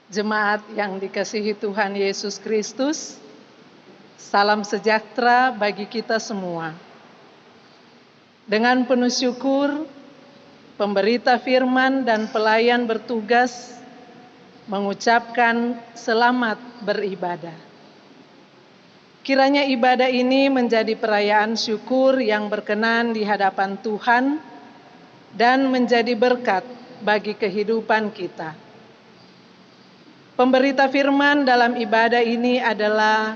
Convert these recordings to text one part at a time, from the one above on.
Jemaat yang dikasihi Tuhan Yesus Kristus, salam sejahtera bagi kita semua. Dengan penuh syukur, pemberita firman dan pelayan bertugas mengucapkan selamat beribadah. Kiranya ibadah ini menjadi perayaan syukur yang berkenan di hadapan Tuhan dan menjadi berkat bagi kehidupan kita. Pemberita firman dalam ibadah ini adalah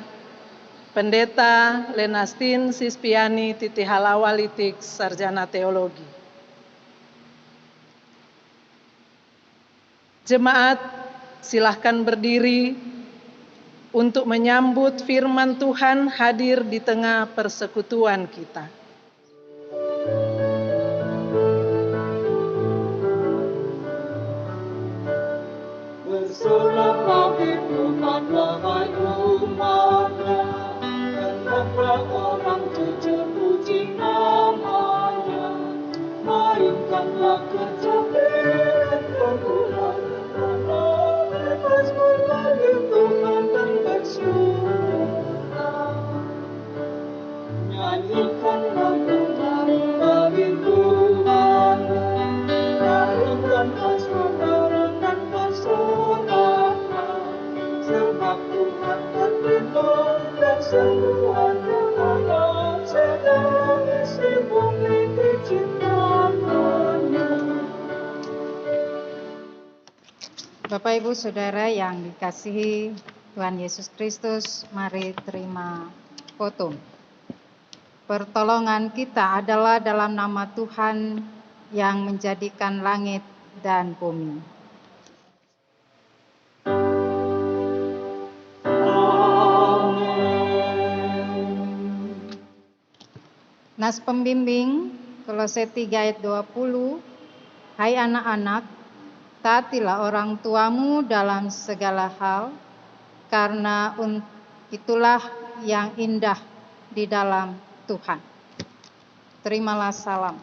Pendeta Lenastin Sispiani Titi Halawalitik, Sarjana Teologi. Jemaat, silahkan berdiri untuk menyambut firman Tuhan hadir di tengah persekutuan kita. Bersorak bagi Tuhan wahai umatnya, hendaklah orang jujur puji namanya. Mainkanlah kecapian perbulan mana, bebas memanggil Tuhan dan bersyukurlah. Nyanyikanlah Tuhan bagi Tuhan, nyanyikanlah saudara dan bersoraklah, sebab Tuhan berfirman dan semuanya alam sedang isi bumi diciptakannya. Bapak Ibu Saudara yang dikasihi Tuhan Yesus Kristus, mari terima foto. Pertolongan kita adalah dalam nama Tuhan yang menjadikan langit dan bumi. Nas pembimbing Kolose 3 ayat 20, hai anak-anak, taatilah orang tuamu dalam segala hal, karena itulah yang indah di dalam Tuhan. Terimalah salam.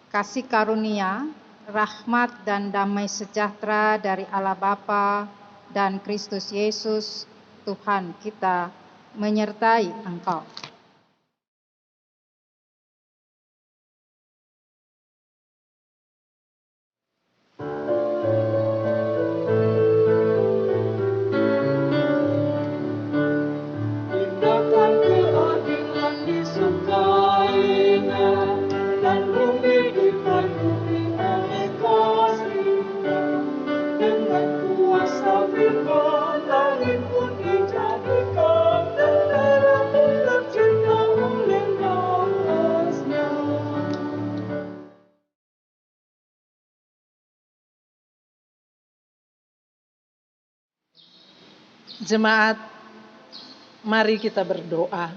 Kasih karunia, rahmat dan damai sejahtera dari Allah Bapa dan Kristus Yesus Tuhan kita menyertai engkau. Tindakan keadilan disukainya, dan bumi dipenuhi oleh kasih-Nya. Dengan kuasa firman langit pun dijadikan, dan terang pun tercipta oleh nafas-Nya. Jemaat, mari kita berdoa.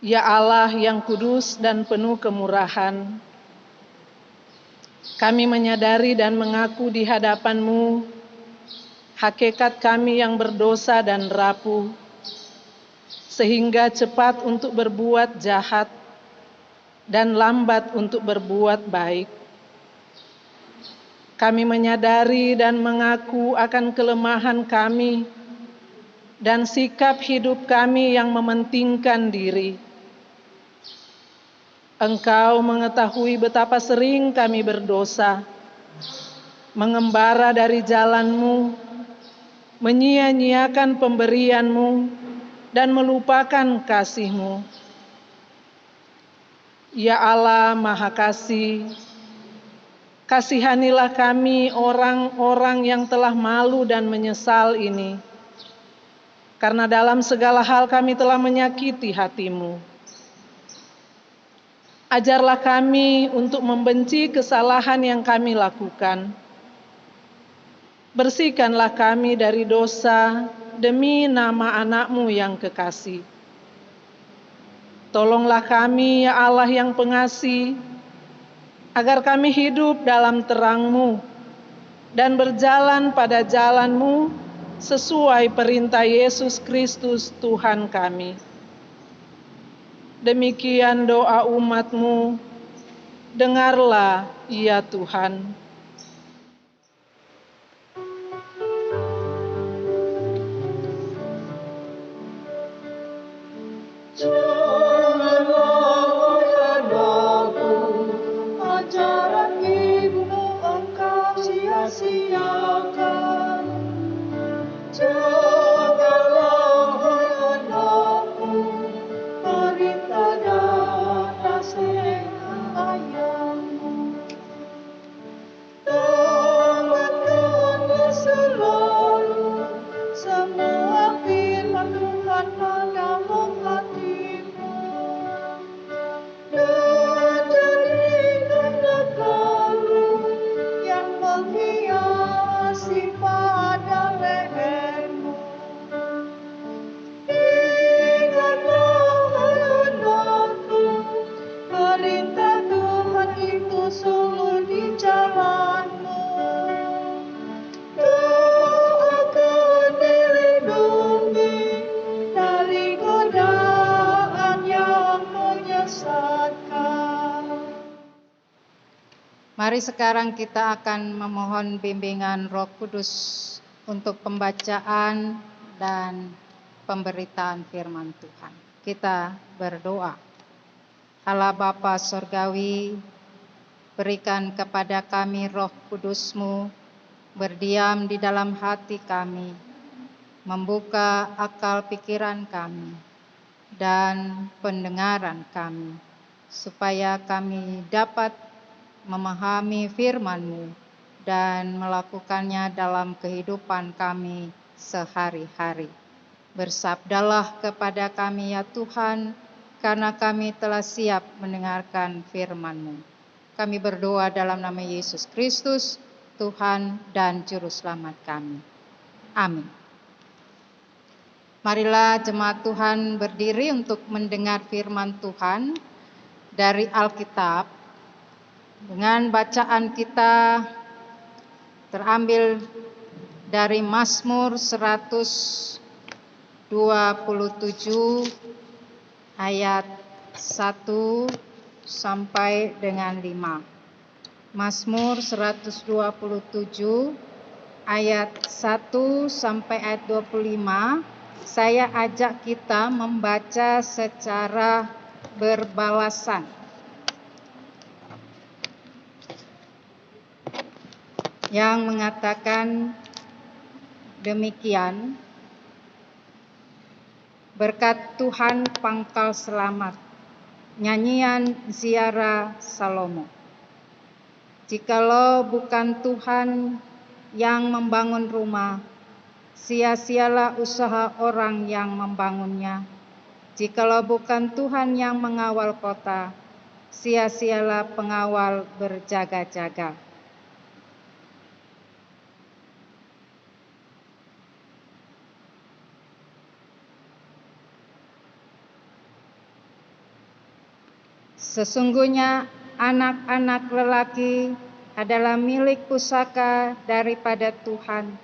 Ya Allah yang kudus dan penuh kemurahan, kami menyadari dan mengaku di hadapan-Mu hakikat kami yang berdosa dan rapuh, sehingga cepat untuk berbuat jahat dan lambat untuk berbuat baik. Kami menyadari dan mengaku akan kelemahan kami dan sikap hidup kami yang mementingkan diri. Engkau mengetahui betapa sering kami berdosa, mengembara dari jalan-Mu, menyia-nyiakan pemberian-Mu, dan melupakan kasih-Mu. Ya Allah Maha Kasih, kasihanilah kami orang-orang yang telah malu dan menyesal ini, karena dalam segala hal kami telah menyakiti hati-Mu. Ajarlah kami untuk membenci kesalahan yang kami lakukan. Bersihkanlah kami dari dosa demi nama anak-Mu yang kekasih. Tolonglah kami ya Allah yang pengasih, agar kami hidup dalam terang-Mu dan berjalan pada jalan-Mu sesuai perintah Yesus Kristus Tuhan kami. Demikian doa umat-Mu, dengarlah ya Tuhan. Mari sekarang kita akan memohon bimbingan Roh Kudus untuk pembacaan dan pemberitaan firman Tuhan. Kita berdoa. Allah Bapa Sorgawi, berikan kepada kami Roh Kudus-Mu, berdiam di dalam hati kami, membuka akal pikiran kami dan pendengaran kami, supaya kami dapat memahami firman-Mu dan melakukannya dalam kehidupan kami sehari-hari. Bersabdalah kepada kami ya Tuhan, karena kami telah siap mendengarkan firman-Mu. Kami berdoa dalam nama Yesus Kristus, Tuhan dan Juru Selamat kami. Amin. Marilah jemaat Tuhan berdiri untuk mendengar firman Tuhan dari Alkitab. Dengan bacaan kita terambil dari Mazmur 127 ayat 1 sampai dengan 5. Mazmur 127 ayat 1 sampai ayat 25. Saya ajak kita membaca secara berbalasan. Yang mengatakan demikian, berkat Tuhan pangkal selamat, nyanyian ziarah Salomo. Jikalau bukan Tuhan yang membangun rumah, sia-sialah usaha orang yang membangunnya. Jikalau bukan Tuhan yang mengawal kota, sia-sialah pengawal berjaga-jaga. Sesungguhnya anak-anak lelaki adalah milik pusaka daripada Tuhan,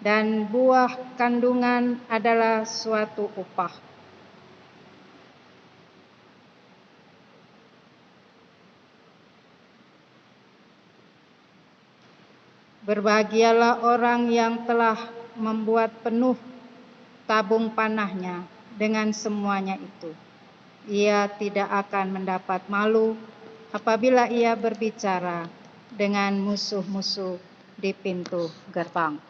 dan buah kandungan adalah suatu upah. Berbahagialah orang yang telah membuat penuh tabung panahnya dengan semuanya itu. Ia tidak akan mendapat malu apabila ia berbicara dengan musuh-musuh di pintu gerbang.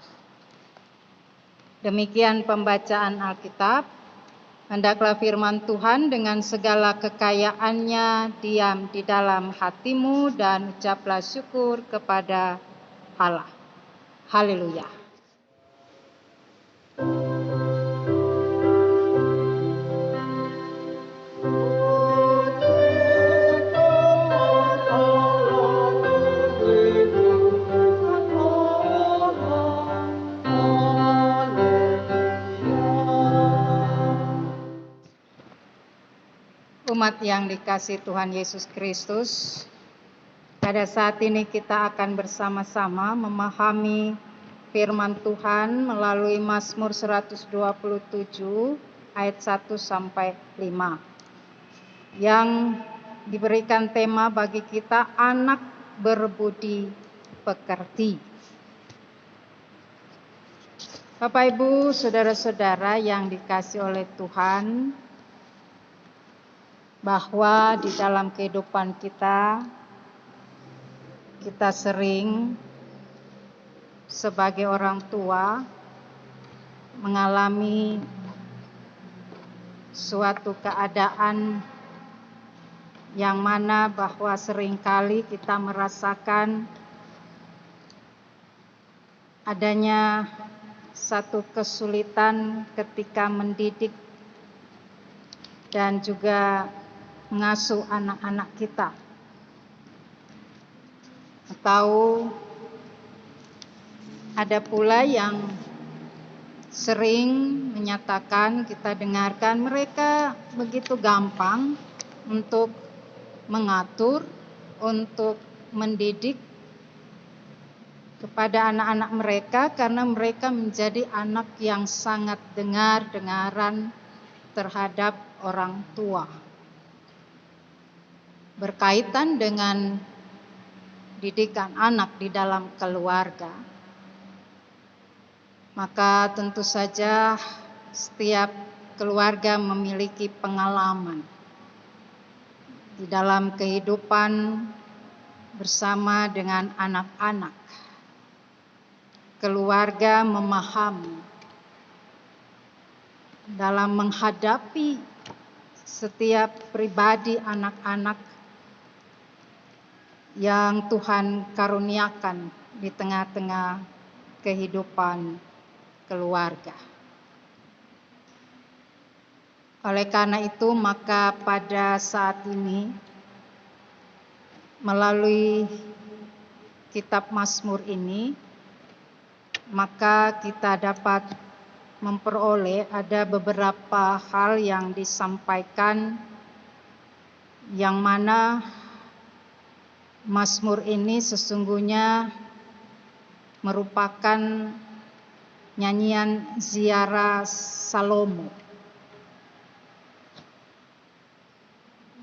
Demikian pembacaan Alkitab. Hendaklah firman Tuhan dengan segala kekayaannya diam di dalam hatimu dan ucaplah syukur kepada Allah. Haleluya. Umat yang dikasihi Tuhan Yesus Kristus, pada saat ini kita akan bersama-sama memahami firman Tuhan melalui Mazmur 127 ayat 1 sampai 5. Yang diberikan tema bagi kita anak berbudi pekerti. Bapak Ibu, saudara-saudara yang dikasihi oleh Tuhan, bahwa di dalam kehidupan kita sering sebagai orang tua mengalami suatu keadaan yang mana bahwa seringkali kita merasakan adanya satu kesulitan ketika mendidik dan juga mengasuh anak-anak kita. Atau ada pula yang sering menyatakan, kita dengarkan mereka begitu gampang untuk mengatur, untuk mendidik kepada anak-anak mereka karena mereka menjadi anak yang sangat dengar-dengaran terhadap orang tua. Berkaitan dengan didikan anak di dalam keluarga, maka tentu saja setiap keluarga memiliki pengalaman di dalam kehidupan bersama dengan anak-anak. Keluarga memahami dalam menghadapi setiap pribadi anak-anak yang Tuhan karuniakan di tengah-tengah kehidupan keluarga. Oleh karena itu, maka pada saat ini melalui kitab Mazmur ini, maka kita dapat memperoleh ada beberapa hal yang disampaikan, yang mana Mazmur ini sesungguhnya merupakan nyanyian ziarah Salomo.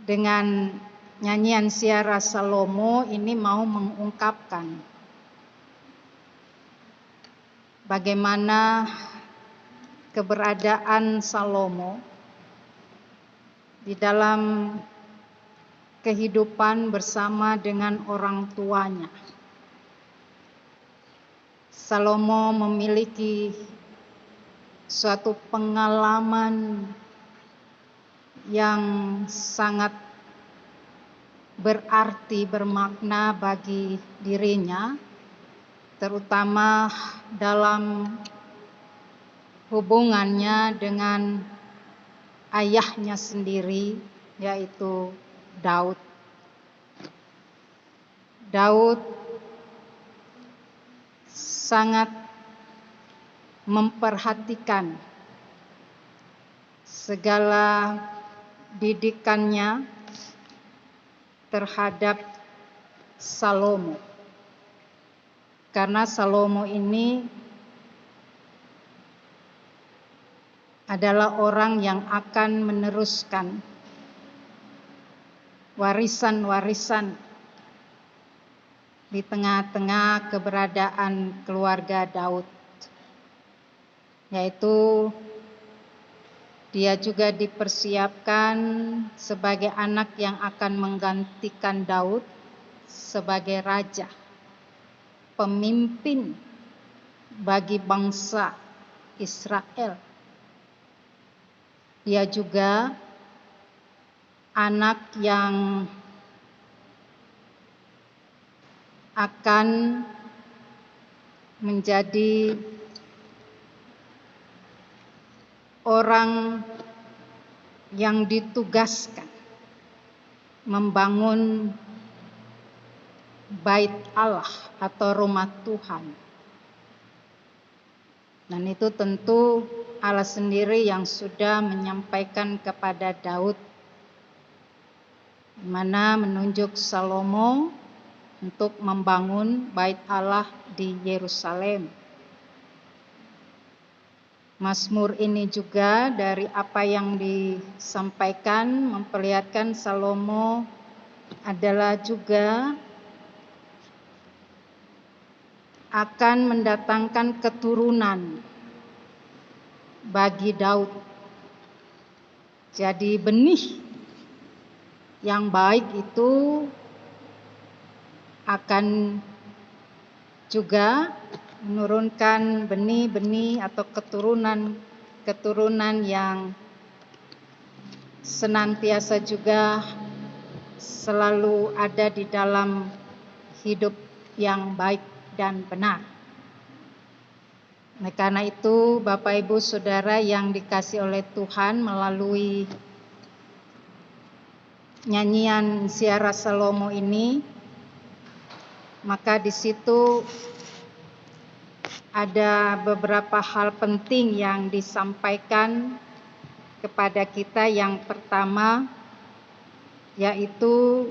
Dengan nyanyian ziarah Salomo ini mau mengungkapkan bagaimana keberadaan Salomo di dalam kehidupan bersama dengan orang tuanya. Salomo memiliki suatu pengalaman yang sangat berarti, bermakna bagi dirinya, terutama dalam hubungannya dengan ayahnya sendiri, yaitu Daud. Daud sangat memperhatikan segala didikannya terhadap Salomo. Karena Salomo ini adalah orang yang akan meneruskan warisan-warisan di tengah-tengah keberadaan keluarga Daud, yaitu dia juga dipersiapkan sebagai anak yang akan menggantikan Daud sebagai raja, pemimpin bagi bangsa Israel. Dia juga anak yang akan menjadi orang yang ditugaskan membangun bait Allah atau rumah Tuhan. Dan itu tentu Allah sendiri yang sudah menyampaikan kepada Daud, di mana menunjuk Salomo untuk membangun bait Allah di Yerusalem. Mazmur ini juga dari apa yang disampaikan memperlihatkan Salomo adalah juga akan mendatangkan keturunan bagi Daud. Jadi benih yang baik itu akan juga menurunkan benih-benih atau keturunan yang senantiasa juga selalu ada di dalam hidup yang baik dan benar. Nah, karena itu Bapak Ibu Saudara yang dikasihi oleh Tuhan, melalui nyanyian ziarah Salomo ini, maka di situ ada beberapa hal penting yang disampaikan kepada kita. Yang pertama yaitu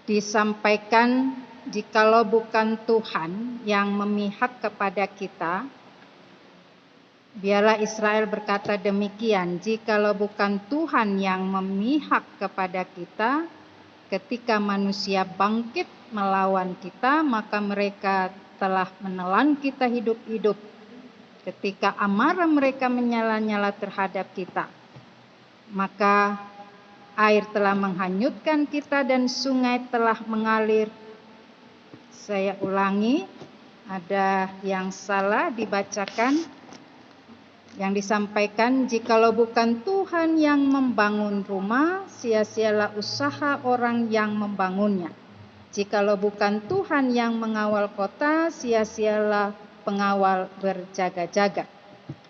disampaikan, jikalau bukan Tuhan yang memihak kepada kita, biarlah Israel berkata demikian, jikalau bukan Tuhan yang memihak kepada kita, ketika manusia bangkit melawan kita, maka mereka telah menelan kita hidup-hidup. Ketika amarah mereka menyala-nyala terhadap kita, maka air telah menghanyutkan kita dan sungai telah mengalir. Saya ulangi, ada yang salah dibacakan. Yang disampaikan, jikalau bukan Tuhan yang membangun rumah, sia-sialah usaha orang yang membangunnya. Jikalau bukan Tuhan yang mengawal kota, sia-sialah pengawal berjaga-jaga.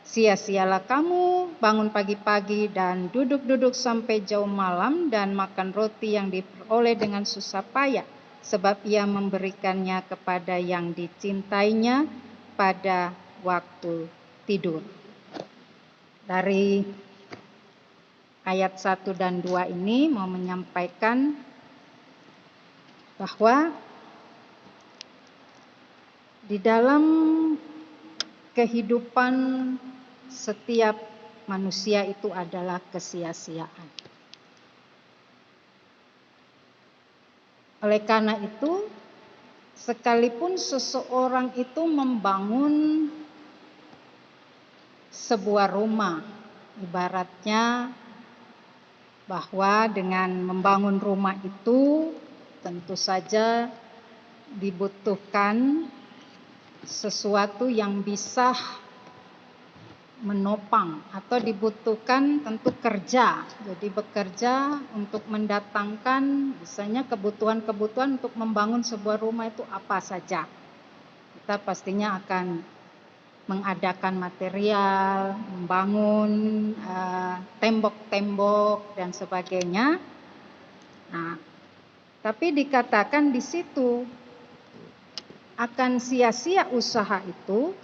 Sia-sialah kamu bangun pagi-pagi dan duduk-duduk sampai jauh malam dan makan roti yang diperoleh dengan susah payah, sebab ia memberikannya kepada yang dicintainya pada waktu tidur. Dari ayat 1 dan 2 ini mau menyampaikan bahwa di dalam kehidupan setiap manusia itu adalah kesia-siaan. Oleh karena itu, sekalipun seseorang itu membangun sebuah rumah, ibaratnya bahwa dengan membangun rumah itu tentu saja dibutuhkan sesuatu yang bisa menopang atau dibutuhkan tentu kerja. Jadi bekerja untuk mendatangkan misalnya kebutuhan-kebutuhan untuk membangun sebuah rumah itu apa saja. Kita pastinya akan mengadakan material, membangun tembok-tembok dan sebagainya. Nah, tapi dikatakan di situ akan sia-sia usaha itu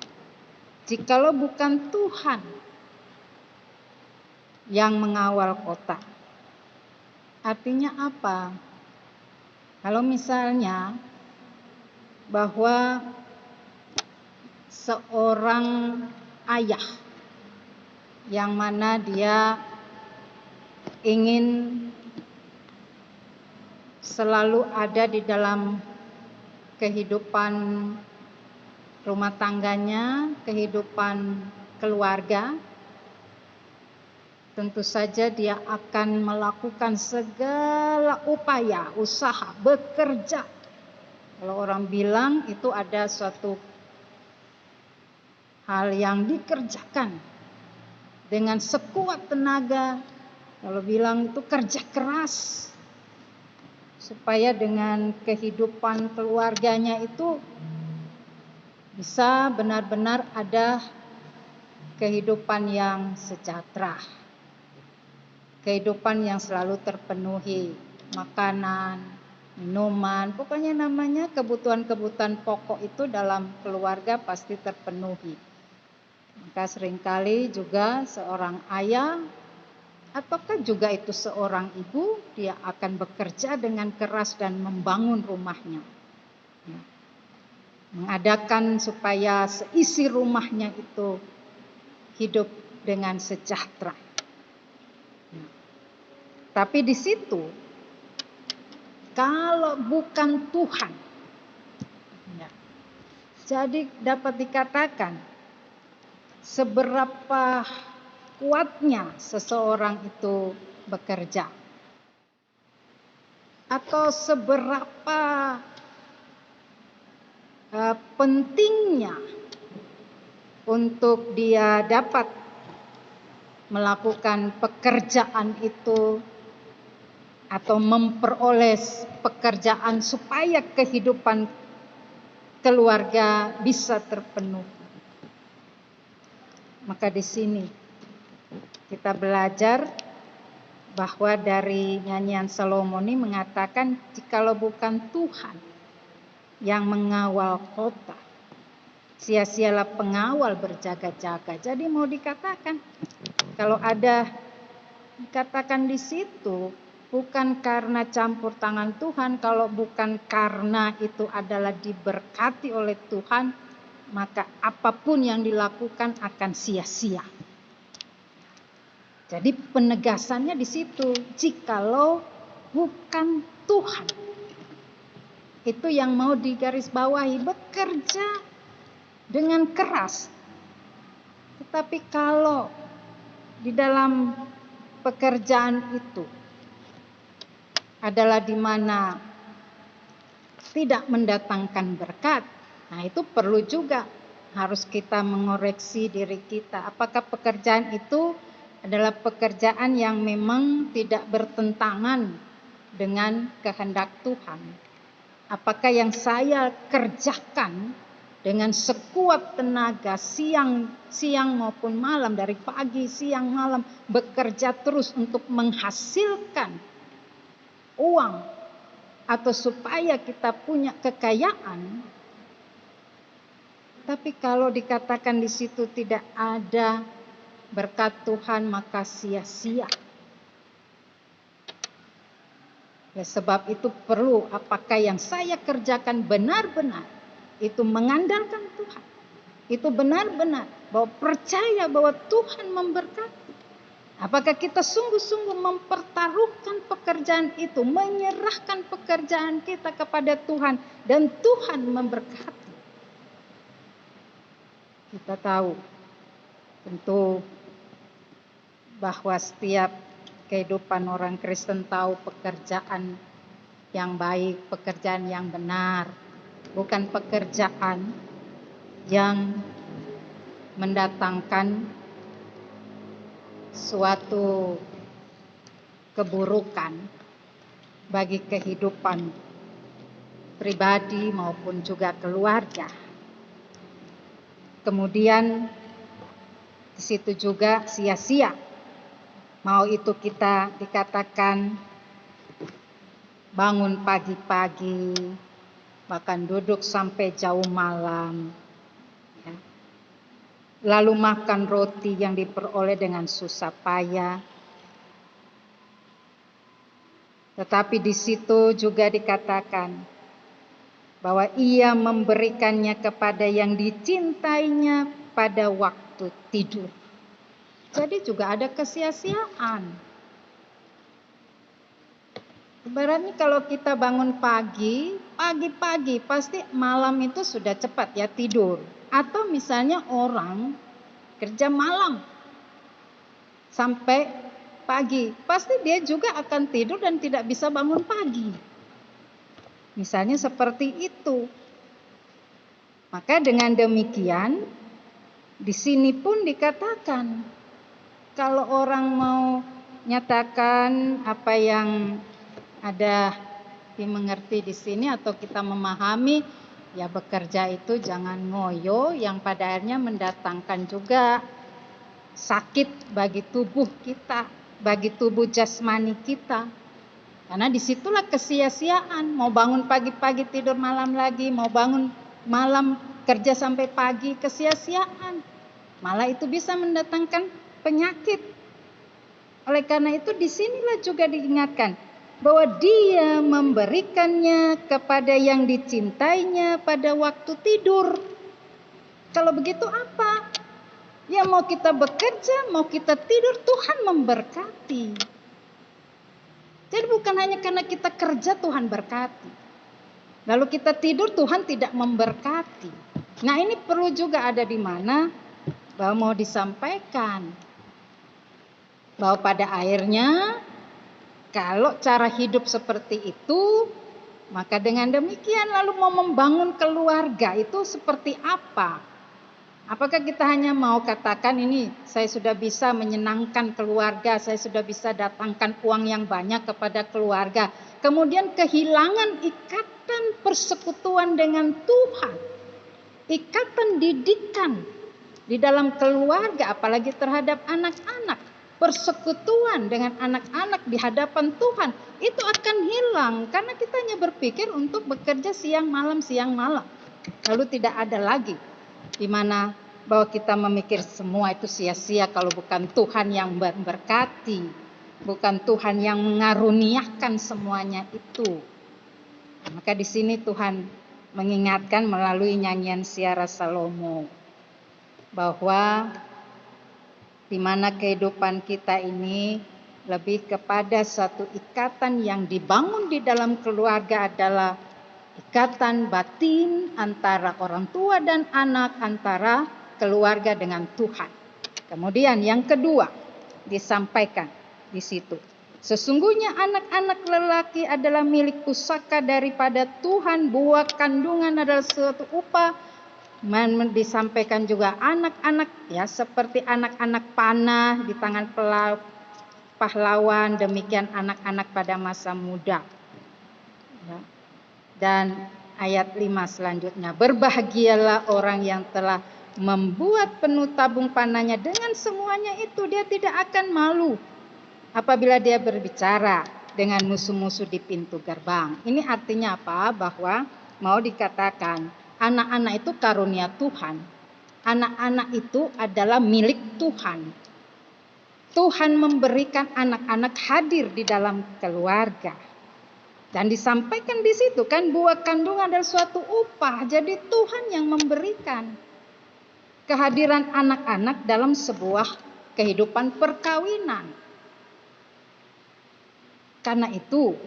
jikalau bukan Tuhan yang mengawal kota. Artinya apa? Kalau misalnya bahwa seorang ayah yang mana dia ingin selalu ada di dalam kehidupan rumah tangganya, kehidupan keluarga, tentu saja dia akan melakukan segala upaya, usaha, bekerja. Kalau orang bilang itu ada suatu hal yang dikerjakan dengan sekuat tenaga. Kalau bilang itu kerja keras supaya dengan kehidupan keluarganya itu bisa benar-benar ada kehidupan yang sejahtera, kehidupan yang selalu terpenuhi, makanan, minuman, pokoknya namanya kebutuhan-kebutuhan pokok itu dalam keluarga pasti terpenuhi. Maka seringkali juga seorang ayah ataukah juga itu seorang ibu, dia akan bekerja dengan keras dan membangun rumahnya. Mengadakan supaya seisi rumahnya itu hidup dengan sejahtera. Tapi di situ, kalau bukan Tuhan, jadi dapat dikatakan seberapa kuatnya seseorang itu bekerja, atau seberapa pentingnya untuk dia dapat melakukan pekerjaan itu atau memperoleh pekerjaan supaya kehidupan keluarga bisa terpenuhi. Maka di sini kita belajar bahwa dari nyanyian Salomo ini mengatakan jikalau bukan Tuhan yang mengawal kota, sia-sialah pengawal berjaga-jaga. Jadi mau dikatakan kalau ada dikatakan di situ bukan karena campur tangan Tuhan, kalau bukan karena itu adalah diberkati oleh Tuhan, maka apapun yang dilakukan akan sia-sia. Jadi penegasannya di situ, jikalau bukan Tuhan. Itu yang mau digarisbawahi, bekerja dengan keras. Tetapi kalau di dalam pekerjaan itu adalah di mana tidak mendatangkan berkat, nah itu perlu juga harus kita mengoreksi diri kita. Apakah pekerjaan itu adalah pekerjaan yang memang tidak bertentangan dengan kehendak Tuhan? Apakah yang saya kerjakan dengan sekuat tenaga siang maupun malam, dari pagi, siang, malam, bekerja terus untuk menghasilkan uang atau supaya kita punya kekayaan, tapi kalau dikatakan di situ tidak ada berkat Tuhan, maka sia-sia. Ya, sebab itu perlu, apakah yang saya kerjakan benar-benar itu mengandalkan Tuhan, itu benar-benar bahwa percaya bahwa Tuhan memberkati. Apakah kita sungguh-sungguh mempertaruhkan pekerjaan itu, menyerahkan pekerjaan kita kepada Tuhan, dan Tuhan memberkati. Kita tahu tentu bahwa setiap kehidupan orang Kristen tahu pekerjaan yang baik, pekerjaan yang benar, bukan pekerjaan yang mendatangkan suatu keburukan bagi kehidupan pribadi maupun juga keluarga. Kemudian di situ juga sia-sia. Mau itu kita dikatakan bangun pagi-pagi, bahkan duduk sampai jauh malam, ya. Lalu makan roti yang diperoleh dengan susah payah. Tetapi di situ juga dikatakan bahwa ia memberikannya kepada yang dicintainya pada waktu tidur. Jadi juga ada kesia-siaan. Ibaratnya kalau kita bangun pagi-pagi pasti malam itu sudah cepat ya tidur. Atau misalnya orang kerja malam sampai pagi, pasti dia juga akan tidur dan tidak bisa bangun pagi. Misalnya seperti itu. Maka dengan demikian di sini pun dikatakan, kalau orang mau nyatakan apa yang ada dimengerti di sini atau kita memahami, ya bekerja itu jangan ngoyo yang pada akhirnya mendatangkan juga sakit bagi tubuh kita, bagi tubuh jasmani kita. Karena disitulah kesia-siaan, mau bangun pagi-pagi tidur malam lagi, mau bangun malam kerja sampai pagi, kesia-siaan. Malah itu bisa mendatangkan penyakit. Oleh karena itu disinilah juga diingatkan bahwa dia memberikannya kepada yang dicintainya pada waktu tidur. Kalau begitu apa? Ya mau kita bekerja, mau kita tidur, Tuhan memberkati. Jadi bukan hanya karena kita kerja Tuhan berkati. Lalu kita tidur Tuhan tidak memberkati. Nah ini perlu juga ada di mana bahwa mau disampaikan bahwa pada akhirnya kalau cara hidup seperti itu, maka dengan demikian lalu mau membangun keluarga itu seperti apa? Apakah kita hanya mau katakan ini saya sudah bisa menyenangkan keluarga, saya sudah bisa datangkan uang yang banyak kepada keluarga, kemudian kehilangan ikatan persekutuan dengan Tuhan, ikatan didikan di dalam keluarga, apalagi terhadap anak-anak. Persekutuan dengan anak-anak di hadapan Tuhan itu akan hilang karena kita hanya berpikir untuk bekerja siang malam. Lalu tidak ada lagi di mana bahwa kita memikir semua itu sia-sia kalau bukan Tuhan yang memberkati, bukan Tuhan yang mengaruniakan semuanya itu. Maka di sini Tuhan mengingatkan melalui nyanyian Siara Salomo bahwa di mana kehidupan kita ini lebih kepada suatu ikatan yang dibangun di dalam keluarga adalah ikatan batin antara orang tua dan anak, antara keluarga dengan Tuhan. Kemudian yang kedua disampaikan di situ. Sesungguhnya anak-anak lelaki adalah milik pusaka daripada Tuhan, buah kandungan adalah suatu upah. Disampaikan juga anak-anak, ya, seperti anak-anak panah di tangan pahlawan, demikian anak-anak pada masa muda. Ya. Dan ayat 5 selanjutnya, berbahagialah orang yang telah membuat penuh tabung panahnya, dengan semuanya itu dia tidak akan malu apabila dia berbicara dengan musuh-musuh di pintu gerbang. Ini artinya apa? Bahwa mau dikatakan anak-anak itu karunia Tuhan. Anak-anak itu adalah milik Tuhan. Tuhan memberikan anak-anak hadir di dalam keluarga. Dan disampaikan di situ kan, buah kandungan adalah suatu upah. Jadi Tuhan yang memberikan kehadiran anak-anak dalam sebuah kehidupan perkawinan. Karena itu,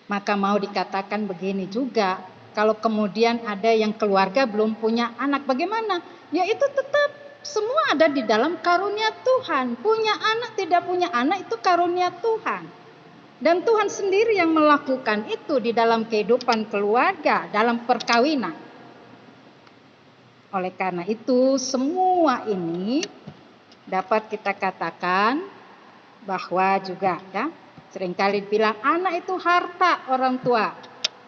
maka mau dikatakan begini juga, kalau kemudian ada yang keluarga belum punya anak, bagaimana? Ya itu tetap semua ada di dalam karunia Tuhan. Punya anak, tidak punya anak, itu karunia Tuhan. Dan Tuhan sendiri yang melakukan itu di dalam kehidupan keluarga, dalam perkawinan. Oleh karena itu, semua ini dapat kita katakan bahwa juga, ya, seringkali bilang anak itu harta orang tua,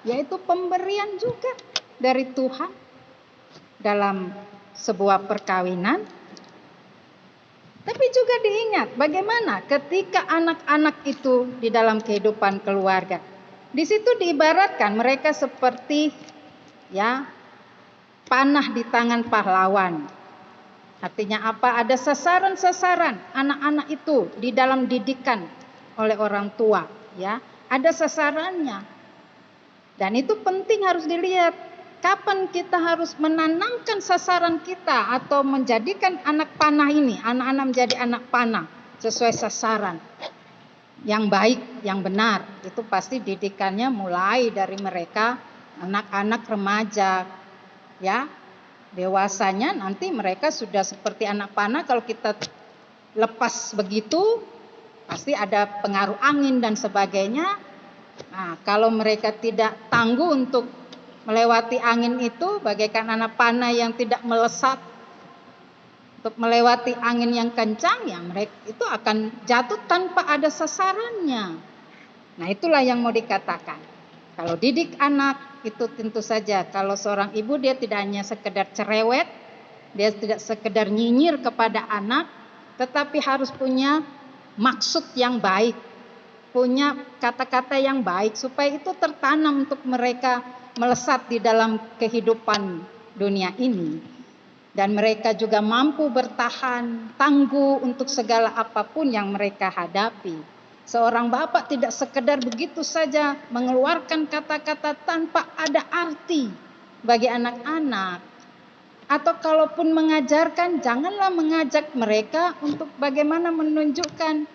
yaitu pemberian juga dari Tuhan dalam sebuah perkawinan. Tapi juga diingat bagaimana ketika anak-anak itu di dalam kehidupan keluarga. Di situ diibaratkan mereka seperti, ya, panah di tangan pahlawan. Artinya apa? Ada sasaran-sasaran anak-anak itu di dalam didikan oleh orang tua, ya, ada sasarannya. Dan itu penting harus dilihat kapan kita harus menanamkan sasaran kita atau menjadikan anak panah ini, anak-anak menjadi anak panah sesuai sasaran yang baik, yang benar. Itu pasti didikannya mulai dari mereka anak-anak remaja, ya. Dewasanya nanti mereka sudah seperti anak panah, kalau kita lepas begitu pasti ada pengaruh angin dan sebagainya. Nah, kalau mereka tidak tangguh untuk melewati angin itu, bagaikan anak panah yang tidak melesat untuk melewati angin yang kencang, ya mereka itu akan jatuh tanpa ada sasarannya. Nah, itulah yang mau dikatakan. Kalau didik anak itu tentu saja, kalau seorang ibu dia tidak hanya sekedar cerewet, dia tidak sekedar nyinyir kepada anak, tetapi harus punya maksud yang baik, punya kata-kata yang baik supaya itu tertanam untuk mereka melesat di dalam kehidupan dunia ini. Dan mereka juga mampu bertahan, tangguh untuk segala apapun yang mereka hadapi. Seorang bapak tidak sekedar begitu saja mengeluarkan kata-kata tanpa ada arti bagi anak-anak. Atau kalaupun mengajarkan, janganlah mengajak mereka untuk bagaimana menunjukkan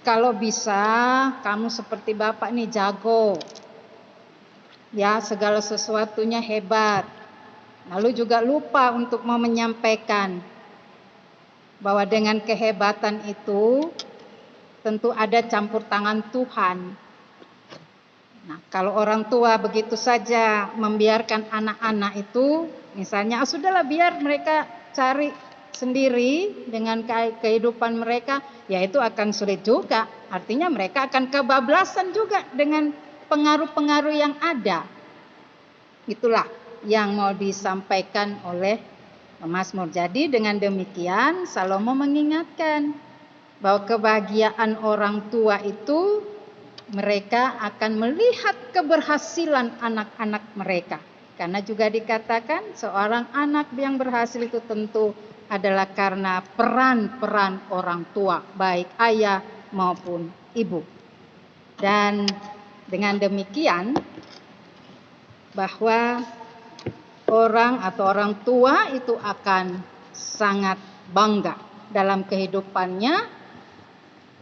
kalau bisa kamu seperti bapak nih jago, ya, segala sesuatunya hebat. Lalu juga lupa untuk mau menyampaikan bahwa dengan kehebatan itu tentu ada campur tangan Tuhan. Nah, kalau orang tua begitu saja membiarkan anak-anak itu, misalnya, sudahlah biar mereka cari sendiri dengan kehidupan mereka, ya itu akan sulit juga. Artinya mereka akan kebablasan juga dengan pengaruh-pengaruh yang ada. Itulah yang mau disampaikan oleh pemazmur. Jadi dengan demikian Salomo mengingatkan bahwa kebahagiaan orang tua itu mereka akan melihat keberhasilan anak-anak mereka. Karena juga dikatakan seorang anak yang berhasil itu tentu adalah karena peran-peran orang tua, baik ayah maupun ibu. Dan dengan demikian bahwa orang atau orang tua itu akan sangat bangga dalam kehidupannya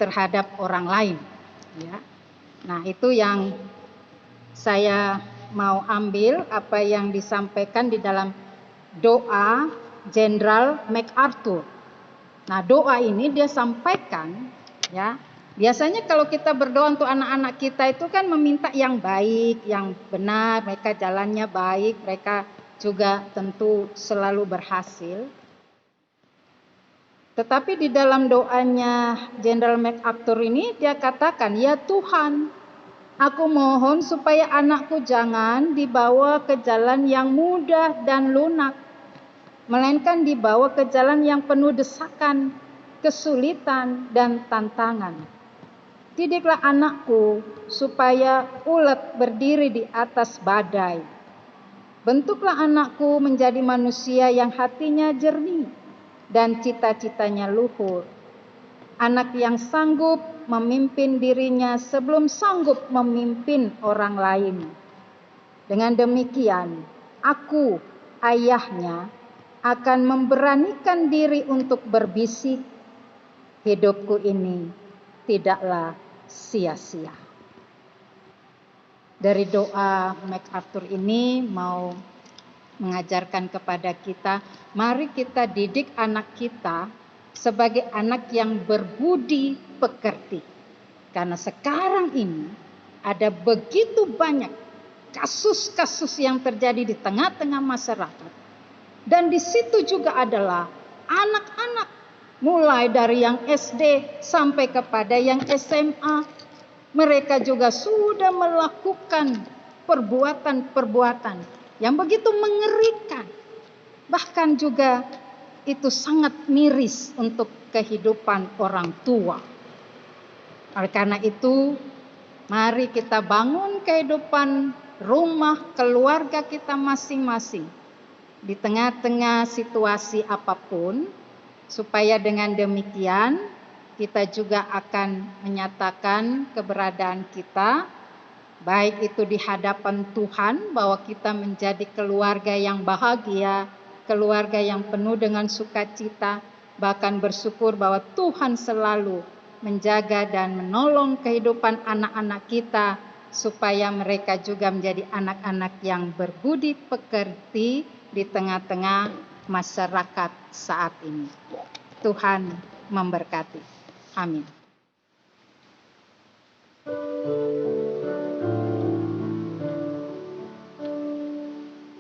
terhadap orang lain. Ya. Nah, itu yang saya mau ambil apa yang disampaikan di dalam doa Jenderal MacArthur. Nah, doa ini dia sampaikan, ya. Biasanya kalau kita berdoa untuk anak-anak kita itu kan meminta yang baik, yang benar, mereka jalannya baik, mereka juga tentu selalu berhasil. Tetapi di dalam doanya Jenderal MacArthur ini dia katakan, "Ya Tuhan, aku mohon supaya anakku jangan dibawa ke jalan yang mudah dan lunak, melainkan dibawa ke jalan yang penuh desakan, kesulitan, dan tantangan. Didiklah anakku supaya ulet berdiri di atas badai. Bentuklah anakku menjadi manusia yang hatinya jernih dan cita-citanya luhur. Anak yang sanggup memimpin dirinya sebelum sanggup memimpin orang lain. Dengan demikian, aku, ayahnya, akan memberanikan diri untuk berbisik, hidupku ini tidaklah sia-sia." Dari doa MacArthur ini mau mengajarkan kepada kita, mari kita didik anak kita sebagai anak yang berbudi pekerti. Karena sekarang ini ada begitu banyak kasus-kasus yang terjadi di tengah-tengah masyarakat. Dan di situ juga adalah anak-anak, mulai dari yang SD sampai kepada yang SMA. Mereka juga sudah melakukan perbuatan-perbuatan yang begitu mengerikan. Bahkan juga itu sangat miris untuk kehidupan orang tua. Oleh karena itu, mari kita bangun kehidupan rumah keluarga kita masing-masing di tengah-tengah situasi apapun, supaya dengan demikian kita juga akan menyatakan keberadaan kita, baik itu di hadapan Tuhan, bahwa kita menjadi keluarga yang bahagia, keluarga yang penuh dengan sukacita, bahkan bersyukur bahwa Tuhan selalu menjaga dan menolong kehidupan anak-anak kita, supaya mereka juga menjadi anak-anak yang berbudi pekerti di tengah-tengah masyarakat saat ini. Tuhan memberkati. Amin.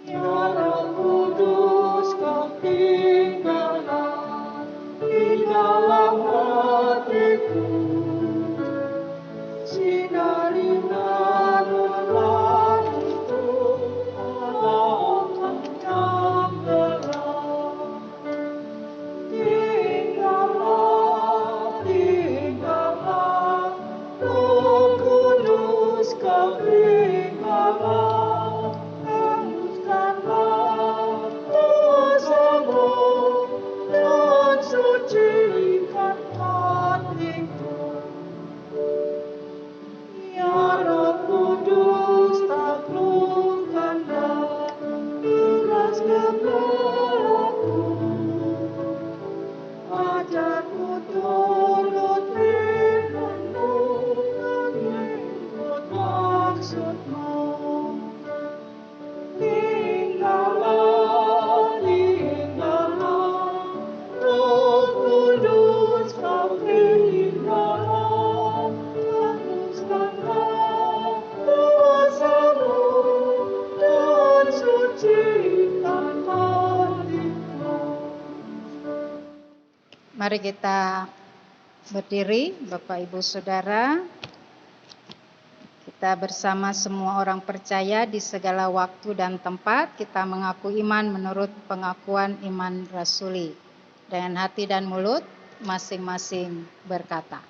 Ya Roh Kudus, Kau tinggallah di dalam hatiku, sinarilah itu alam yang gelap. Tinggallah, Roh Kudus, Kau tinggallah, hembuskanlah dosamu dan sucikan hatiku. Ya Roh Kudus, taklukkanlah beras kepalaku. Ajarku turut firman-Mu dan mengikut maksud-Mu. Tinggallah, Roh Kudus, Kau tinggallah, hembuskanlah dosamu dan sucikan hatiku. Mari kita berdiri, Bapak Ibu Saudara. Kita bersama semua orang percaya di segala waktu dan tempat, kita mengaku iman menurut pengakuan iman rasuli. Dengan hati dan mulut masing-masing berkata,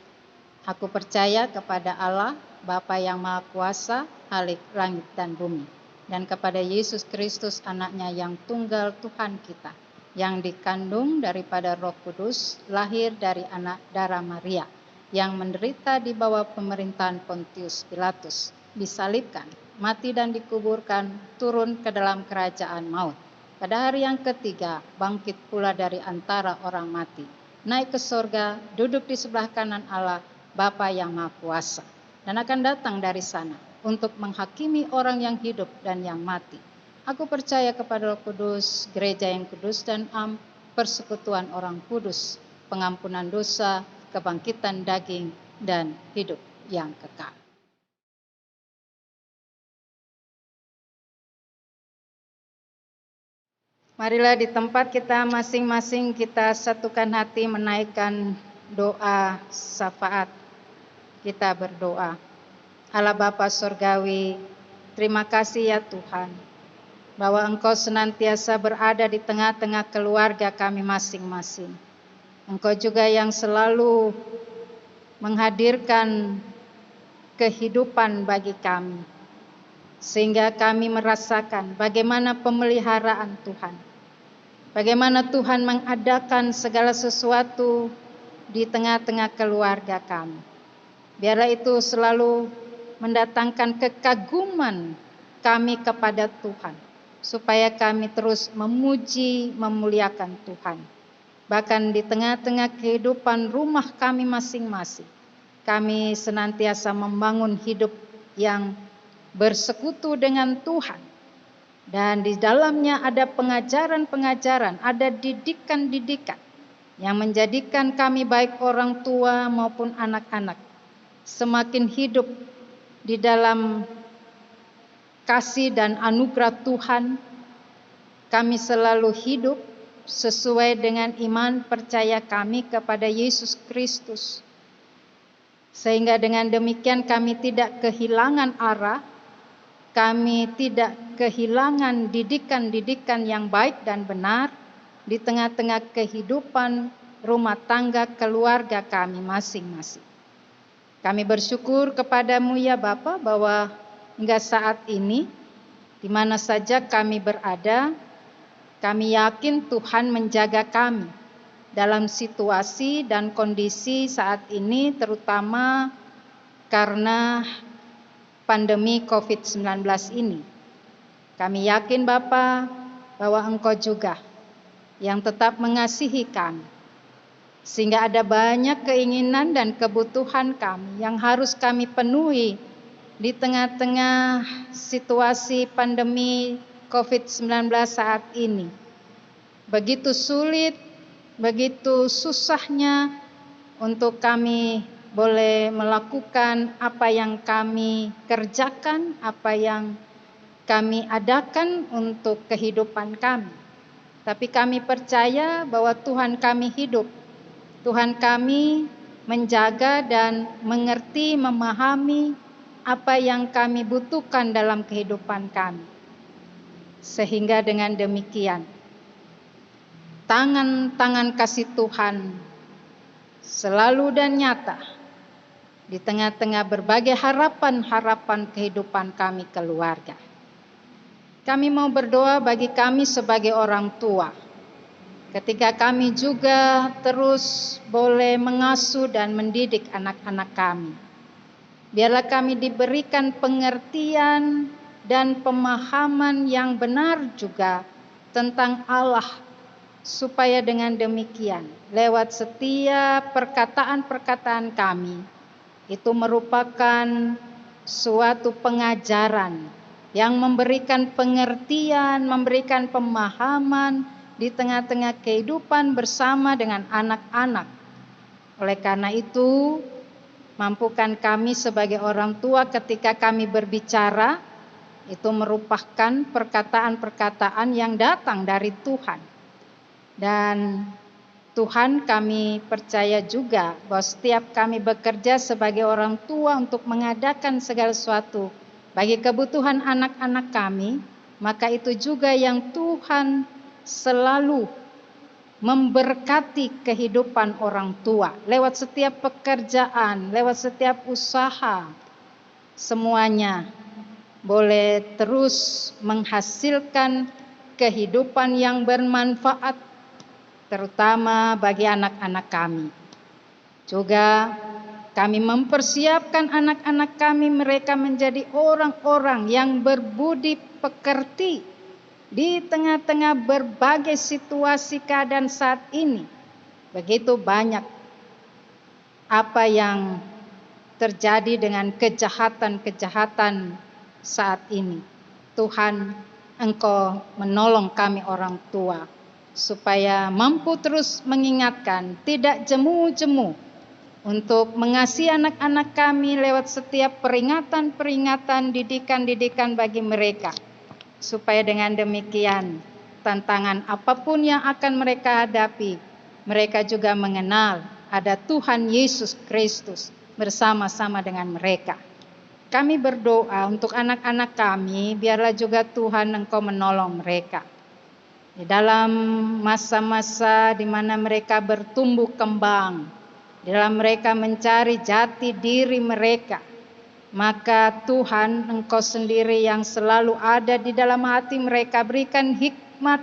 "Aku percaya kepada Allah, Bapa yang Maha Kuasa, Khalik langit dan bumi, dan kepada Yesus Kristus anaknya yang tunggal Tuhan kita, yang dikandung daripada Roh Kudus, lahir dari anak darah Maria, yang menderita di bawah pemerintahan Pontius Pilatus, disalibkan, mati dan dikuburkan, turun ke dalam kerajaan maut. Pada hari yang ketiga, bangkit pula dari antara orang mati, naik ke sorga, duduk di sebelah kanan Allah, Bapa yang Maha Kuasa, dan akan datang dari sana untuk menghakimi orang yang hidup dan yang mati. Aku percaya kepada Roh Kudus, gereja yang kudus dan am, persekutuan orang kudus, pengampunan dosa, kebangkitan daging, dan hidup yang kekal. Marilah di tempat kita masing-masing kita satukan hati menaikkan doa syafaat. Kita berdoa. Allah Bapa Surgawi, terima kasih ya Tuhan, bahwa Engkau senantiasa berada di tengah-tengah keluarga kami masing-masing. Engkau juga yang selalu menghadirkan kehidupan bagi kami, sehingga kami merasakan bagaimana pemeliharaan Tuhan, bagaimana Tuhan mengadakan segala sesuatu di tengah-tengah keluarga kami. Biarlah itu selalu mendatangkan kekaguman kami kepada Tuhan, supaya kami terus memuji, memuliakan Tuhan. Bahkan di tengah-tengah kehidupan rumah kami masing-masing, kami senantiasa membangun hidup yang bersekutu dengan Tuhan. Dan di dalamnya ada pengajaran-pengajaran, ada didikan-didikan yang menjadikan kami baik orang tua maupun anak-anak semakin hidup di dalam kasih dan anugerah Tuhan. Kami selalu hidup sesuai dengan iman percaya kami kepada Yesus Kristus, sehingga dengan demikian kami tidak kehilangan arah, kami tidak kehilangan didikan-didikan yang baik dan benar di tengah-tengah kehidupan rumah tangga keluarga kami masing-masing. Kami bersyukur kepadamu ya Bapa, bahwa hingga saat ini di mana saja kami berada, kami yakin Tuhan menjaga kami dalam situasi dan kondisi saat ini, terutama karena pandemi COVID-19 ini. Kami yakin Bapa, bahwa Engkau juga yang tetap mengasihi kami, sehingga ada banyak keinginan dan kebutuhan kami yang harus kami penuhi di tengah-tengah situasi pandemi COVID-19 saat ini. Begitu sulit, begitu susahnya untuk kami boleh melakukan apa yang kami kerjakan, apa yang kami adakan untuk kehidupan kami. Tapi kami percaya bahwa Tuhan kami hidup. Tuhan kami menjaga dan mengerti, memahami apa yang kami butuhkan dalam kehidupan kami. Sehingga dengan demikian, tangan-tangan kasih Tuhan selalu dan nyata di tengah-tengah berbagai harapan-harapan kehidupan kami keluarga. Kami mau berdoa bagi kami sebagai orang tua, ketika kami juga terus boleh mengasuh dan mendidik anak-anak kami. Biarlah kami diberikan pengertian dan pemahaman yang benar juga tentang Allah, supaya dengan demikian lewat setiap perkataan-perkataan kami itu merupakan suatu pengajaran yang memberikan pengertian, memberikan pemahaman di tengah-tengah kehidupan bersama dengan anak-anak. Oleh karena itu, mampukan kami sebagai orang tua ketika kami berbicara, itu merupakan perkataan-perkataan yang datang dari Tuhan. Dan Tuhan, kami percaya juga bahwa setiap kami bekerja sebagai orang tua untuk mengadakan segala sesuatu bagi kebutuhan anak-anak kami, maka itu juga yang Tuhan selalu memberkati kehidupan orang tua lewat setiap pekerjaan, lewat setiap usaha. Semuanya boleh terus menghasilkan kehidupan yang bermanfaat, terutama bagi anak-anak kami. Juga kami mempersiapkan anak-anak kami, mereka menjadi orang-orang yang berbudi pekerti di tengah-tengah berbagai situasi keadaan saat ini. Begitu banyak apa yang terjadi dengan kejahatan-kejahatan saat ini. Tuhan, Engkau menolong kami orang tua supaya mampu terus mengingatkan, tidak jemu-jemu untuk mengasihi anak-anak kami lewat setiap peringatan-peringatan, didikan-didikan bagi mereka. Supaya dengan demikian, tantangan apapun yang akan mereka hadapi, mereka juga mengenal ada Tuhan Yesus Kristus bersama-sama dengan mereka. Kami berdoa untuk anak-anak kami, biarlah juga Tuhan Engkau menolong mereka. Di dalam masa-masa di mana mereka bertumbuh kembang, di dalam mereka mencari jati diri mereka, maka Tuhan Engkau sendiri yang selalu ada di dalam hati mereka, berikan hikmat,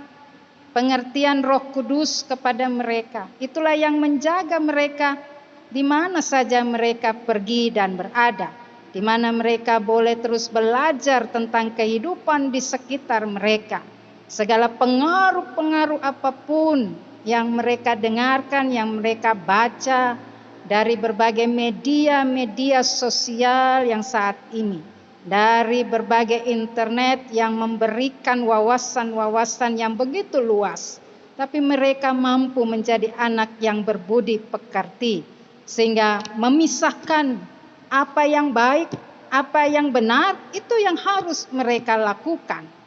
pengertian Roh Kudus kepada mereka. Itulah yang menjaga mereka di mana saja mereka pergi dan berada, di mana mereka boleh terus belajar tentang kehidupan di sekitar mereka. Segala pengaruh-pengaruh apapun yang mereka dengarkan, yang mereka baca dari berbagai media sosial yang saat ini, dari berbagai internet yang memberikan wawasan-wawasan yang begitu luas, tapi mereka mampu menjadi anak yang berbudi pekerti, sehingga memisahkan apa yang baik, apa yang benar, itu yang harus mereka lakukan.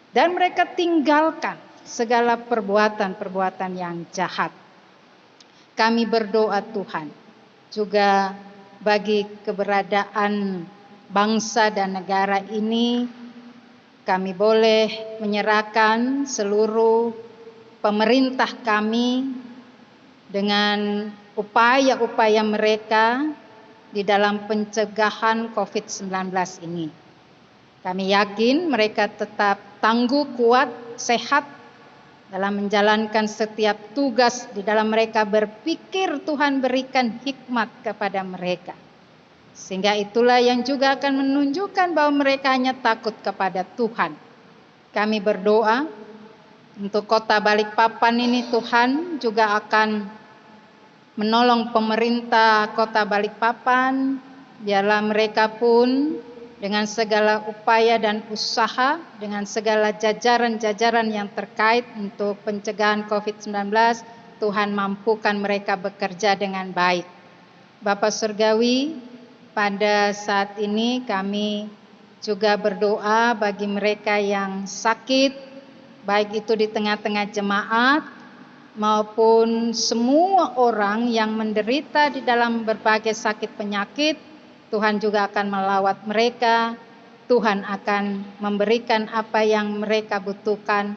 Dan mereka tinggalkan segala perbuatan-perbuatan yang jahat. Kami berdoa Tuhan, juga bagi keberadaan bangsa dan negara ini, kami boleh menyerahkan seluruh pemerintah kami dengan upaya-upaya mereka di dalam pencegahan COVID-19 ini. Kami yakin mereka tetap tangguh, kuat, sehat dalam menjalankan setiap tugas. Di dalam mereka berpikir, Tuhan berikan hikmat kepada mereka. Sehingga itulah yang juga akan menunjukkan bahwa mereka hanya takut kepada Tuhan. Kami berdoa untuk kota Balikpapan ini, Tuhan juga akan menolong pemerintah kota Balikpapan. Biarlah mereka pun dengan segala upaya dan usaha, dengan segala jajaran-jajaran yang terkait untuk pencegahan COVID-19, Tuhan mampukan mereka bekerja dengan baik. Bapa Surgawi, pada saat ini kami juga berdoa bagi mereka yang sakit, baik itu di tengah-tengah jemaat, maupun semua orang yang menderita di dalam berbagai sakit penyakit. Tuhan juga akan melawat mereka, Tuhan akan memberikan apa yang mereka butuhkan.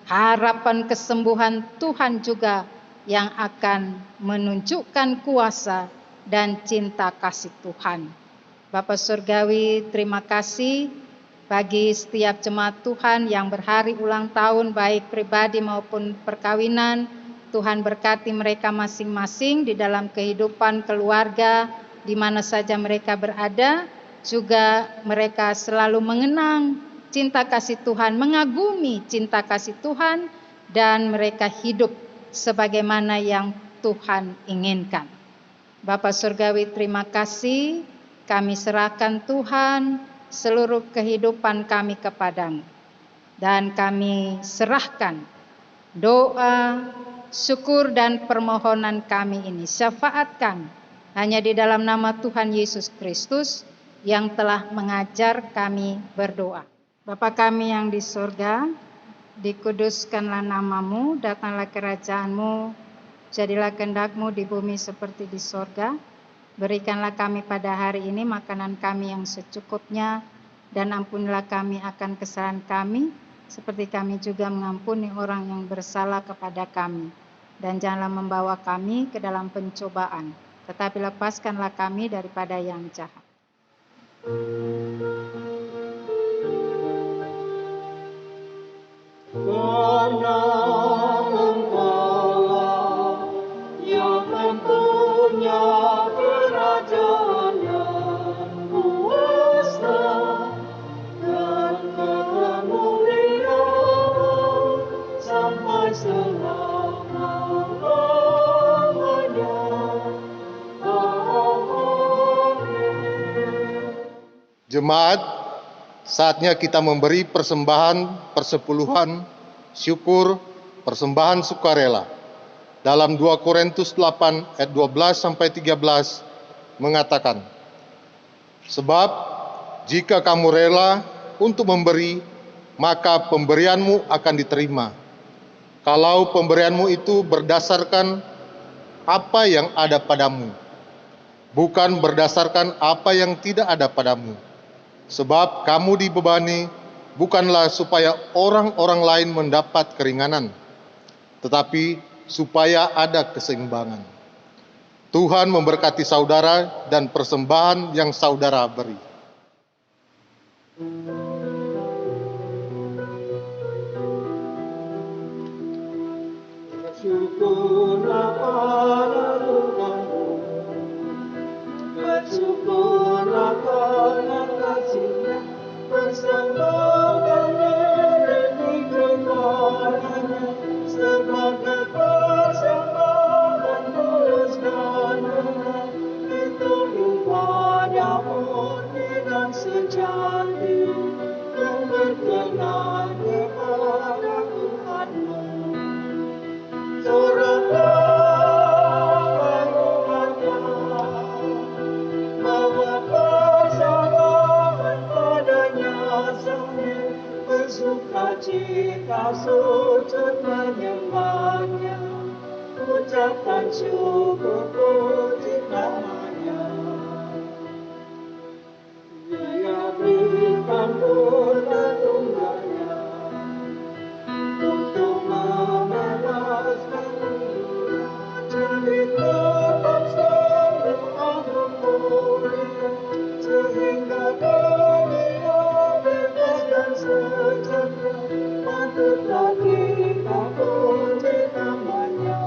Harapan kesembuhan Tuhan juga yang akan menunjukkan kuasa dan cinta kasih Tuhan. Bapa Surgawi, terima kasih bagi setiap jemaat Tuhan yang berhari ulang tahun, baik pribadi maupun perkawinan. Tuhan berkati mereka masing-masing di dalam kehidupan keluarga, di mana saja mereka berada, juga mereka selalu mengenang cinta kasih Tuhan, mengagumi cinta kasih Tuhan, dan mereka hidup sebagaimana yang Tuhan inginkan. Bapa Surgawi, terima kasih. Kami serahkan Tuhan seluruh kehidupan kami kepadamu. Dan kami serahkan doa, syukur dan permohonan kami ini. Syafaatkan hanya di dalam nama Tuhan Yesus Kristus yang telah mengajar kami berdoa. Bapa kami yang di surga, dikuduskanlah namamu, datanglah kerajaanmu, jadilah kehendak-Mu di bumi seperti di surga. Berikanlah kami pada hari ini makanan kami yang secukupnya, dan ampunilah kami akan kesalahan kami, seperti kami juga mengampuni orang yang bersalah kepada kami. Dan janganlah membawa kami ke dalam pencobaan, tetapi lepaskanlah kami daripada yang jahat. Karena Engkaulah yang mempunyai kerajaan dan kuasa dan kemuliaan sampai selama-lamanya. Amin. Jemaat, saatnya kita memberi persembahan persepuluhan, syukur, persembahan sukarela. Dalam 2 Korintus 8 ayat 12-13 mengatakan, sebab jika kamu rela untuk memberi, maka pemberianmu akan diterima. Kalau pemberianmu itu berdasarkan apa yang ada padamu, bukan berdasarkan apa yang tidak ada padamu. Sebab kamu dibebani bukanlah supaya orang-orang lain mendapat keringanan, tetapi supaya ada keseimbangan. Tuhan memberkati saudara dan persembahan yang saudara beri. Bersyukurlah pada Tuhanmu, bersyukurlah karena kasih-Nya, persembahkan diri kepada-Nya sebagai persembahan tulus dan benar. Itu ibadah murni dan sejati yang berkenan kepada Tuhanmu. Soraklah umatnya, bawa persembahan padanya sambil bersukacita sujud menyembahnya, ucapkan syukur puji namanya. Dia berikan putra tunggalnya untuk membebaskan dunia, cerita tentang agung mulia, sehingga dunia bebas dan sejahtera. Patutlah kita puji namanya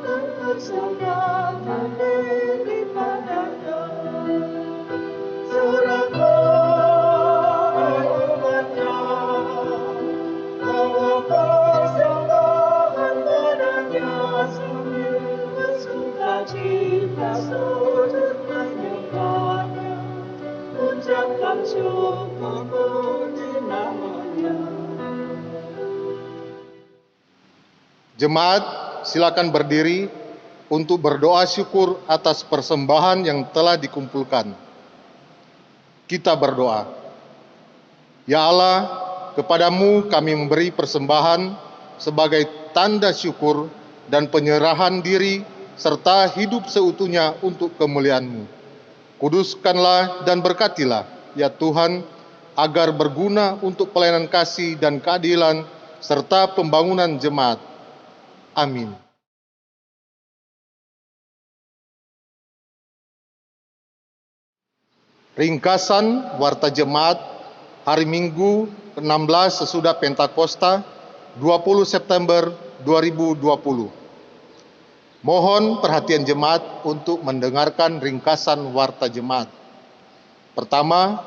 dan persembahkan diri padanya. Soraklah umatnya, bawa persembahan padanya sambil bersukacita sujud menyembahnya, ucapkan syukur puji namanya. Jemaat, silakan berdiri untuk berdoa syukur atas persembahan yang telah dikumpulkan. Kita berdoa. Ya Allah, kepadamu kami memberi persembahan sebagai tanda syukur dan penyerahan diri serta hidup seutuhnya untuk kemuliaan-Mu. Kuduskanlah dan berkatilah, ya Tuhan, agar berguna untuk pelayanan kasih dan keadilan serta pembangunan jemaat. Amin. Ringkasan Warta Jemaat hari Minggu 16 sesudah Pentakosta 20 September 2020. Mohon perhatian jemaat untuk mendengarkan ringkasan Warta Jemaat. Pertama,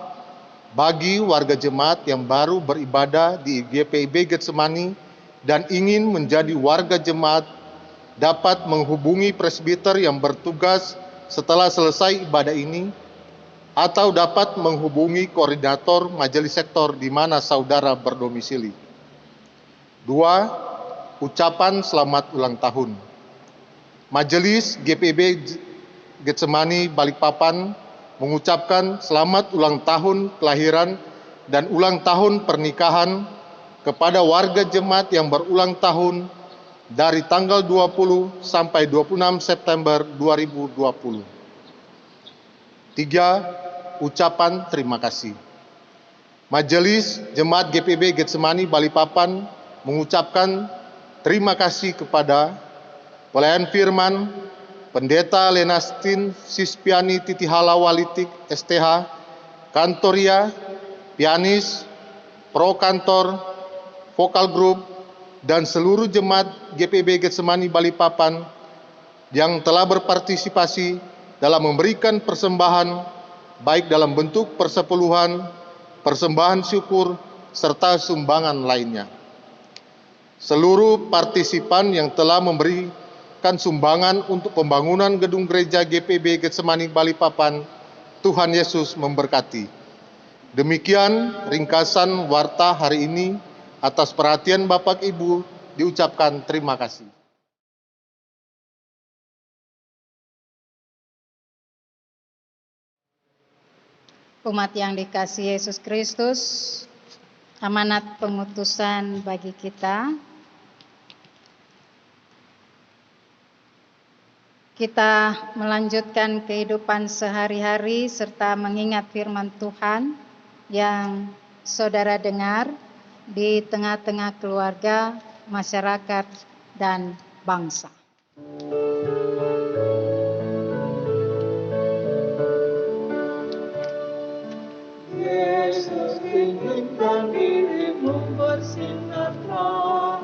bagi warga jemaat yang baru beribadah di GPIB Getsemani dan ingin menjadi warga jemaat, dapat menghubungi presbiter yang bertugas setelah selesai ibadah ini, atau dapat menghubungi koordinator majelis sektor di mana saudara berdomisili. 2. Ucapan selamat ulang tahun. Majelis GPIB Getsemani Balikpapan mengucapkan selamat ulang tahun kelahiran dan ulang tahun pernikahan kepada warga jemaat yang berulang tahun dari tanggal 20 sampai 26 September 2020. 3. Ucapan terima kasih. Majelis Jemaat GPIB Getsemani Balikpapan mengucapkan terima kasih kepada pelayan firman, Pendeta Lenastin Sispiani Titihala Walitik STH, Kantoria, pianis, pro kantor, vokal grup, dan seluruh jemaat GPIB Getsemani Balikpapan yang telah berpartisipasi dalam memberikan persembahan baik dalam bentuk persepuluhan, persembahan syukur, serta sumbangan lainnya. Seluruh partisipan yang telah memberikan sumbangan untuk pembangunan gedung gereja GPIB Getsemani Balikpapan Tuhan Yesus memberkati. Demikian ringkasan warta hari ini. Atas perhatian Bapak Ibu diucapkan terima kasih. Umat yang dikasihi Yesus Kristus, amanat pengutusan bagi kita. Kita melanjutkan kehidupan sehari-hari serta mengingat firman Tuhan yang saudara dengar di tengah-tengah keluarga, masyarakat, dan bangsa. Yesus inginkan dirimu bersinarlah,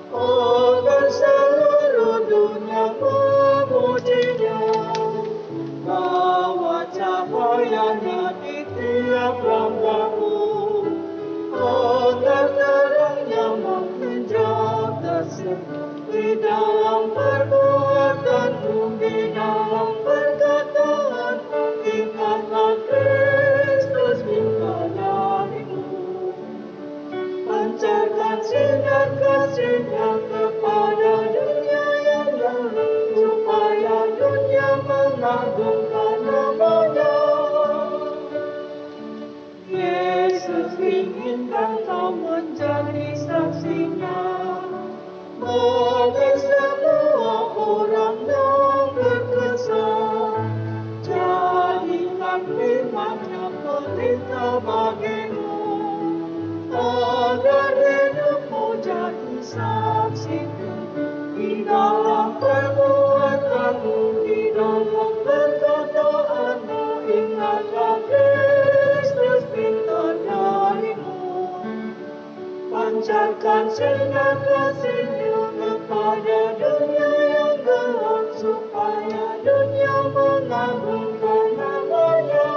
agar seluruh dunia memujinya, bawa cahayanya di tiap langkahmu, agar terangnya menjadi di dalam perbuatanmu, di dalam perkataanmu. Ingatlah Kristus minta darimu, pancarkan sinar kasih-Nya kepada dunia yang lain, supaya dunia mengagungkan nama-Nya. Yesus inginkan kau menjadi saksinya bagi semua orang yang berkesan. Jadikan firman-Nya pelita bagimu, agar hidupmu jadi saksi di dalam perbuatanmu, di dalam perkataanmu. Ingatlah Kristus minta darimu, pancarkan sinar kasih-Nya kepada dunia yang gelap, supaya dunia mengagungkan nama-Nya.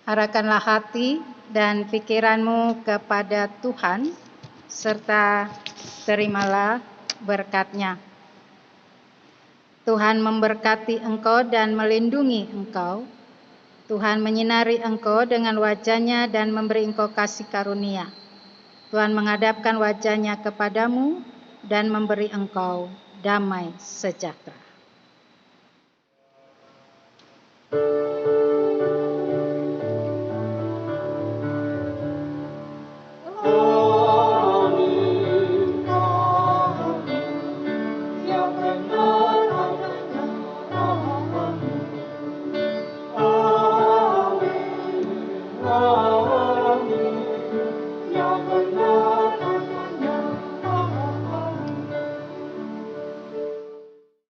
Arahkanlah hati dan pikiranmu kepada Tuhan, serta terimalah berkat-Nya. Tuhan memberkati engkau dan melindungi engkau. Tuhan menyinari engkau dengan wajah-Nya dan memberi engkau kasih karunia. Tuhan menghadapkan wajah-Nya kepadamu dan memberi engkau damai sejahtera.